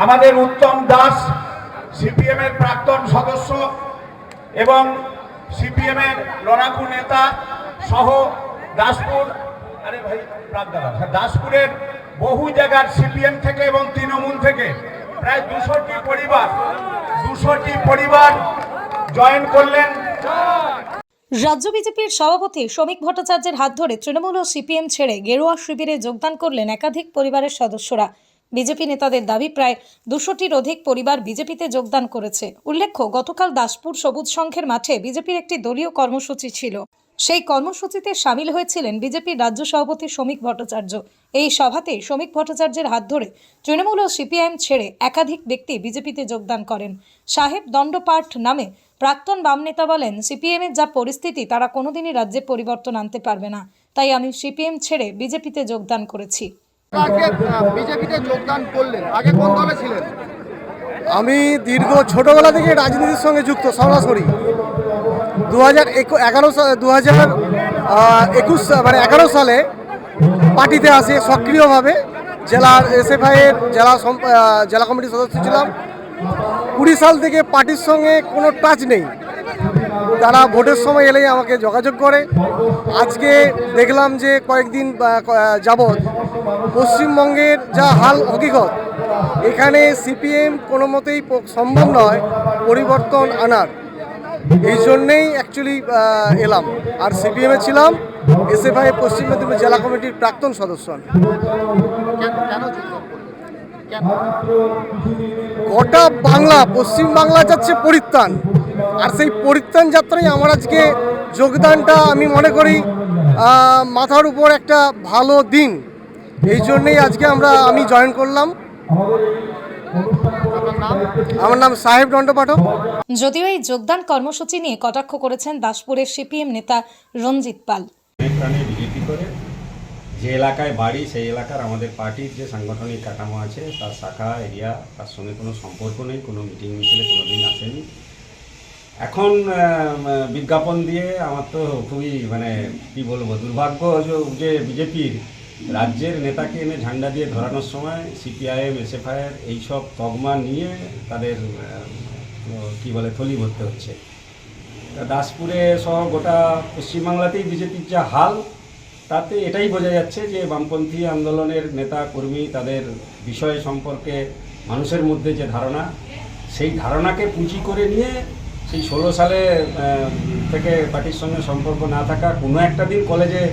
আমাদের উত্তম দাস সিপিএম এর প্রাক্তন সদস্য এবং সিপিএম এর লড়াকু নেতা সহ দাসপুর দাসপুরের বহু জায়গার সিপিএম থেকে এবং তৃণমূল থেকে প্রায় 200টি পরিবার জয়েন করলেন। রাজ্য বিজেপির সভাপতি শ্রমিক ভট্টাচার্যের হাত ধরে তৃণমূল ও সিপিএম ছেড়ে গেরুয়া শিবিরে যোগদান করলেন একাধিক পরিবারের সদস্যরা। বিজেপি নেতাদের দাবি প্রায় 200টির অধিক পরিবার বিজেপিতে যোগদান করেছে। উল্লেখ্য, গতকাল দাসপুর সবুজ সংঘের মাঠে বিজেপির একটি দলীয় কর্মসূচি ছিল। সেই কর্মসূচিতে সামিল হয়েছিলেন বিজেপির রাজ্য সভাপতি শ্রমিক ভট্টাচার্য। এই সভাতে শ্রমিক ভট্টাচার্যের হাত ধরে তৃণমূল ও সিপিআইএম ছেড়ে একাধিক ব্যক্তি বিজেপিতে যোগদান করেন। সাহেব দণ্ডপাঠ নামে প্রাক্তন বাম নেতা বলেন, সিপিএমের যা পরিস্থিতি তারা কোনোদিনই রাজ্যে পরিবর্তন আনতে পারবে না, তাই আমি সিপিএম ছেড়ে বিজেপিতে যোগদান করেছি। বিজেপিতে যোগদান করলেন, আগে কোন দলে ছিলেন? আমি দীর্ঘ ছোটবেলা থেকে রাজনীতির সঙ্গে যুক্ত সরাসরি। 2011 সালে পার্টিতে আসে সক্রিয়ভাবে। জেলার এসএফআইয়ের জেলা কমিটির সদস্য ছিলাম। 20 সাল থেকে পার্টির সঙ্গে কোনো টাচ নেই। তারা ভোটের সময় এলেই আমাকে যোগাযোগ করে। আজকে দেখলাম যে কয়েকদিন যাবৎ পশ্চিমবঙ্গের যা হাল হকিকত, এখানে সিপিএম কোনো মতেই সম্ভব নয় পরিবর্তন আনার। এই জন্যেই অ্যাকচুয়ালি এলাম। আর সিপিএমে ছিলাম, এসএফআই পশ্চিম মেদিনীপুর জেলা কমিটির প্রাক্তন সদস্য। গোটা বাংলা, পশ্চিম বাংলা যাচ্ছে পরিত্রাণ, আর সেই পরিত্রাণ যাত্রায় আমার আজকে যোগদানটা আমি মনে করি মাথার উপর একটা ভালো দিন। এই জন্যেই আজকে আমি জয়েন করলাম। আমার নাম সাহেব দণ্ডপাঠক। যদিও এই যোগদান কর্মসূচি নিয়ে কটাক্ষ করেছেন দাসপুরের সিপিএম নেতা রঞ্জিত পাল। বিজেপি করে যে এলাকায় বাড়ি সেই এলাকার আমাদের পার্টির যে সাংগঠনিক কাঠামো আছে, তার শাখা এরিয়া, তার সঙ্গে কোনো সম্পর্ক নেই, কোনো মিটিং মিছিলে কোনোদিন আসেনি। এখন বিজ্ঞাপন দিয়ে আমার তো খুবই কি বলবো, দুর্ভাগ্য যে বিজেপির রাজ্যের নেতাকে এনে ঝান্ডা দিয়ে ধরানোর সময় সিপিআইএম এসএফআইয়ের এইসব তকমা নিয়ে তাদের থলি ভরতে হচ্ছে। দাসপুরে সহ গোটা পশ্চিমবাংলাতেই বিজেপির যা হাল, তাতে এটাই বোঝা যাচ্ছে যে বামপন্থী আন্দোলনের নেতা কর্মী তাদের বিষয় সম্পর্কে মানুষের মধ্যে যে ধারণা, সেই ধারণাকে পুঁজি করে নিয়ে সেই 16 সালে থেকে পার্টির সঙ্গে সম্পর্ক না থাকা, কোনো একটা দিন কলেজে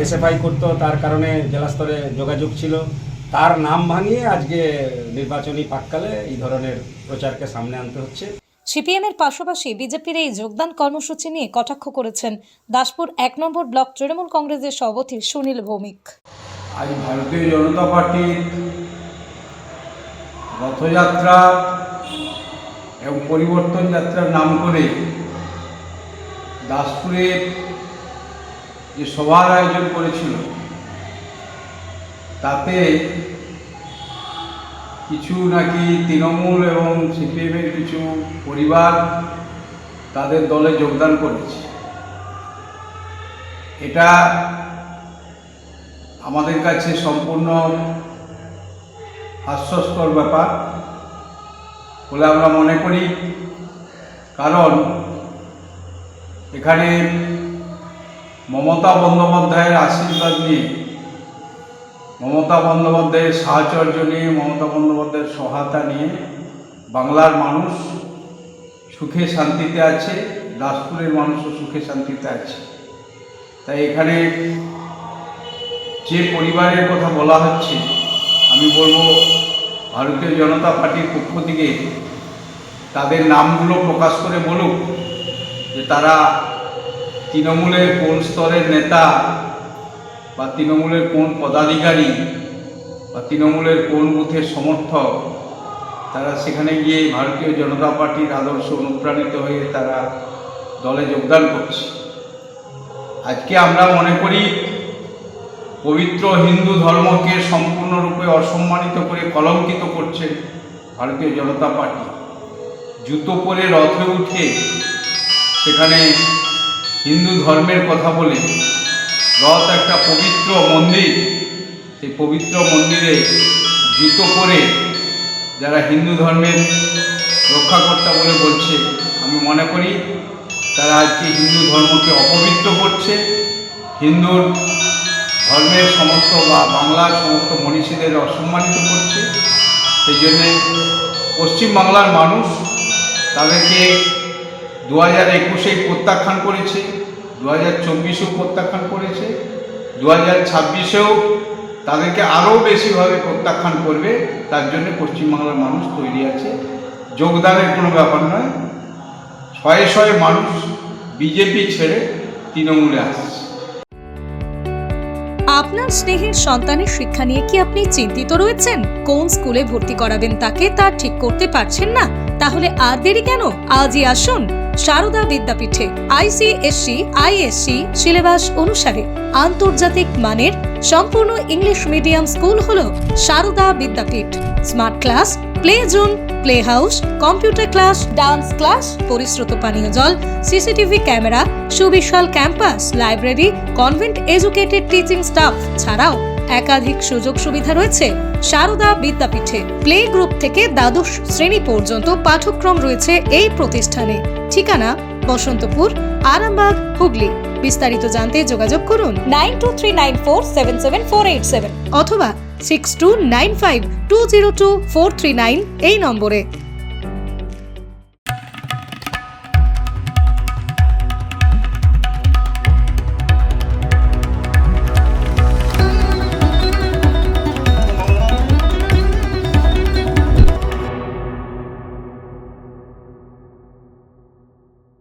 এসএফআই করতো, তার কারণে জেলা স্তরে যোগাযোগ ছিল, তার নাম ভাঙিয়ে আজকে নির্বাচনী পাককালে এই ধরনের প্রচারকে সামনে আনতে হচ্ছে। সিপিএম এর পাশাপাশি বিজেপির এই যোগদান কর্মসূচি নিয়ে কটাক্ষ করেছেন দাসপুর 1 নম্বর ব্লক তৃণমূল কংগ্রেসের সভাপতি সুনীল ভৌমিক। আজ ভারতীয় জনতা পার্টির রথযাত্রা এবং পরিবর্তন যাত্রার নাম করে দাসপুরের যে সভার আয়োজন করেছিল, তাতে কিছু নাকি তৃণমূল এবং সিপিএমের কিছু পরিবার তাদের দলে যোগদান করেছে। এটা আমাদের কাছে সম্পূর্ণ হাস্যস্কর ব্যাপার বলে আমরা মনে করি। কারণ এখানে মমতা বন্দ্যোপাধ্যায়ের আশীর্বাদ নিয়ে, মমতা বন্দ্যোপাধ্যায়ের সাহচর্য নিয়ে, মমতা বন্দ্যোপাধ্যায়ের সহায়তা নিয়ে বাংলার মানুষ সুখে শান্তিতে আছে, দাসপুরের মানুষও সুখে শান্তিতে আছে। তাই এখানে যে পরিবারের কথা বলা হচ্ছে, আমি বলবো ভারতীয় জনতা পার্টির পক্ষ থেকে তাদের নামগুলো প্রকাশ করে বলুক যে তারা তৃণমূলের কোন স্তরের নেতা বা তৃণমূলের কোন পদাধিকারী বা তৃণমূলের কোন বুথের সমর্থক, তারা সেখানে গিয়ে ভারতীয় জনতা পার্টির আদর্শ অনুপ্রাণিত হয়ে তারা দলে যোগদান করছে। আজকে আমরা মনে করি পবিত্র হিন্দু ধর্মকে সম্পূর্ণরূপে অসম্মানিত করে কলঙ্কিত করছে ভারতীয় জনতা পার্টি। জুতো পরে রথে উঠে সেখানে হিন্দু ধর্মের কথা বলে, রথ একটা পবিত্র মন্দির, সেই পবিত্র মন্দিরে জুতো পরে যারা হিন্দু ধর্মের রক্ষাকর্তা বলে বলছে, আমি মনে করি তারা আজকে হিন্দু ধর্মকে অপবিত্র করছে, হিন্দুর ধর্মের সমস্ত বা বাংলার সমস্ত মনীষীদের অসম্মানিত করছে। সেই জন্যে পশ্চিমবাংলার মানুষ তাদেরকে 2021-এ প্রত্যাখ্যান করেছে, 2024-এও প্রত্যাখ্যান করেছে, 2026-এও তাদেরকে আরও বেশিভাবে প্রত্যাখ্যান করবে। তার জন্য পশ্চিমবাংলার মানুষ তৈরি আছে। যোগদানের কোনো ব্যাপার নয়, শয়ে শয়ে মানুষ বিজেপি ছেড়ে তৃণমূলে আসছে। আপনার স্নেহের সন্তানের শিক্ষা নিয়ে কি আপনি চিন্তিত রয়েছেন? কোন স্কুলে ভর্তি করাবেন তাকে তা ঠিক করতে পারছেন না? তাহলে আর দেরি কেন? আজই আসুন সারদা বিদ্যাপীঠে। ICSE, ISC সিলেবাস অনুসারে আন্তর্জাতিক মানের সম্পূর্ণ ইংলিশ মিডিয়াম স্কুল হলো Sarada Vidyapith. Smart class, play zone, play house, computer class, dance class, পরিশ্রুত পানীয় জল, সিসিটিভি ক্যামেরা, সুবিশাল campus, library, convent educated teaching staff ছাড়াও একাধিক সুযোগ সুবিধা রয়েছে সারদা বিদ্যাপীঠে। প্লে গ্রুপ থেকে দ্বাদশ শ্রেণী পর্যন্ত পাঠ্যক্রম রয়েছে এই প্রতিষ্ঠানে। ঠিকানা বসন্তপুর, আরামবাগ, হুগলি। বিস্তারিত জানতে যোগাযোগ করুন 9239477487 অথবা 6295202439 এই নম্বরে।